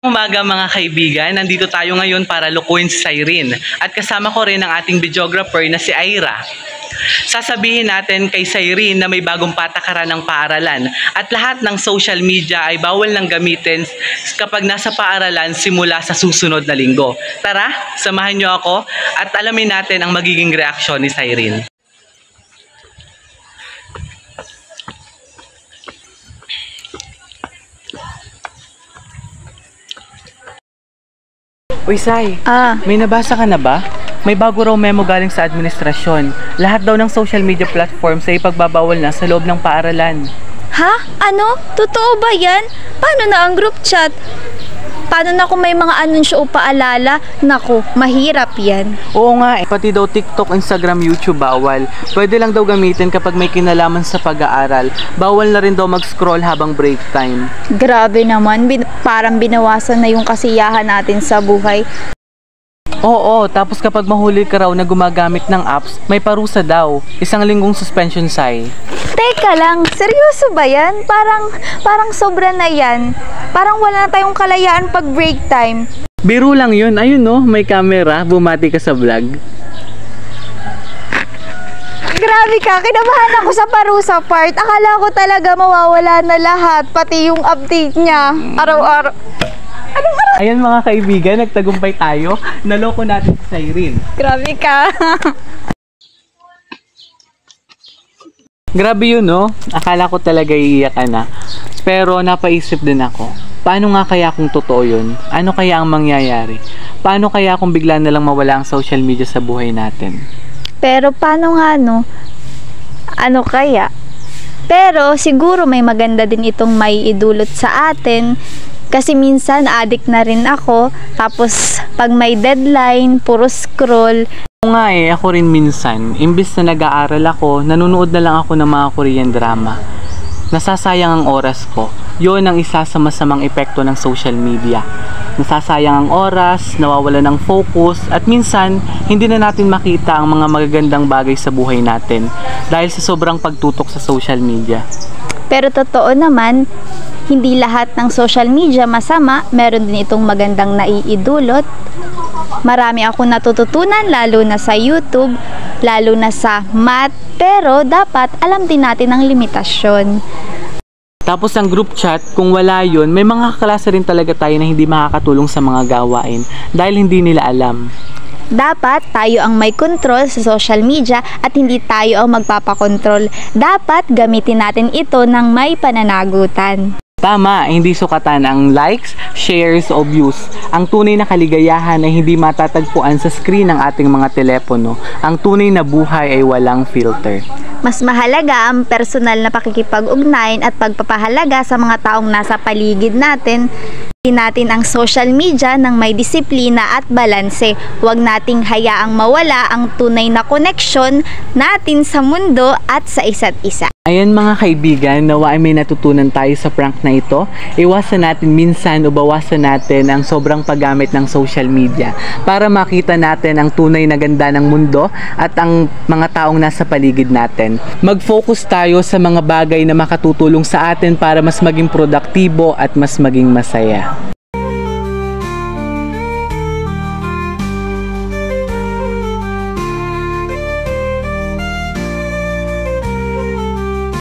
Umaga mga kaibigan, nandito tayo ngayon para lukuin si Cyrene at kasama ko rin ang ating videographer na si Ira. Sasabihin natin kay Cyrene na may bagong patakaran ng paaralan at lahat ng social media ay bawal nang gamitin kapag nasa paaralan simula sa susunod na linggo. Tara, samahan niyo ako at alamin natin ang magiging reaksyon ni Cyrene. Uy, Sai, may nabasa ka na ba? May bago raw memo galing sa administrasyon. Lahat daw ng social media platforms ay ipagbabawal na sa loob ng paaralan. Ha? Ano? Totoo ba yan? Paano na ang group chat? Paano na kung may mga anunsyo o paalala? Naku, mahirap yan. Oo nga, pati daw TikTok, Instagram, YouTube bawal. Pwede lang daw gamitin kapag may kinalaman sa pag-aaral. Bawal na rin daw mag-scroll habang break time. Grabe naman, parang binawasan na yung kasiyahan natin sa buhay. Oo, tapos kapag mahuli ka raw na gumagamit ng apps, may parusa daw. 1 linggong suspension, Sai. Teka lang, seryoso ba yan? Parang sobra na yan. Parang wala na tayong kalayaan pag break time. Biro lang yun. Ayun no, may camera. Bumati ka sa vlog. Grabe ka, kinabahan ako sa parusa part. Akala ko talaga mawawala na lahat, pati yung update niya. Araw-araw. Ayan mga kaibigan, nagtagumpay tayo. Naloko natin si Cyrene. Grabe ka. Grabe yun, no? Akala ko talaga iiyak ka na. Pero napaisip din ako. Paano nga kaya kung totoo yun? Ano kaya ang mangyayari? Paano kaya kung bigla na lang mawala ang social media sa buhay natin? Pero paano nga, no? Ano kaya? Pero siguro may maganda din itong may idulot sa atin. Kasi minsan addict na rin ako. Tapos pag may deadline, puro scroll. Oo nga ako rin minsan. Imbis na nag-aaral ako, nanonood na lang ako ng mga Korean drama. Nasasayang ang oras ko. Yun ang isa sa masamang epekto ng social media. Nasasayang ang oras, nawawala ng focus, at minsan, hindi na natin makita ang mga magagandang bagay sa buhay natin dahil sa sobrang pagtutok sa social media. Pero totoo naman, hindi lahat ng social media masama, meron din itong magandang naiidulot. Marami akong natututunan lalo na sa YouTube, lalo na sa math, pero dapat alam din natin ang limitasyon. Tapos ang group chat, kung wala yun, may mga kaklase rin talaga tayo na hindi makakatulong sa mga gawain dahil hindi nila alam. Dapat tayo ang may control sa social media at hindi tayo ang magpapakontrol. Dapat gamitin natin ito ng may pananagutan. Tama, hindi sukatan ang likes, shares o views. Ang tunay na kaligayahan ay hindi matatagpuan sa screen ng ating mga telepono. Ang tunay na buhay ay walang filter. Mas mahalaga ang personal na pakikipag-ugnayan at pagpapahalaga sa mga taong nasa paligid natin. Natin ang social media ng may disiplina at balanse. Huwag nating hayaang mawala ang tunay na koneksyon natin sa mundo at sa isa't isa. Ayan mga kaibigan, nawa ay may natutunan tayo sa prank na ito. Iwasan natin minsan o bawasan natin ang sobrang paggamit ng social media para makita natin ang tunay na ganda ng mundo at ang mga taong nasa paligid natin. Mag-focus tayo sa mga bagay na makatutulong sa atin para mas maging produktibo at mas maging masaya.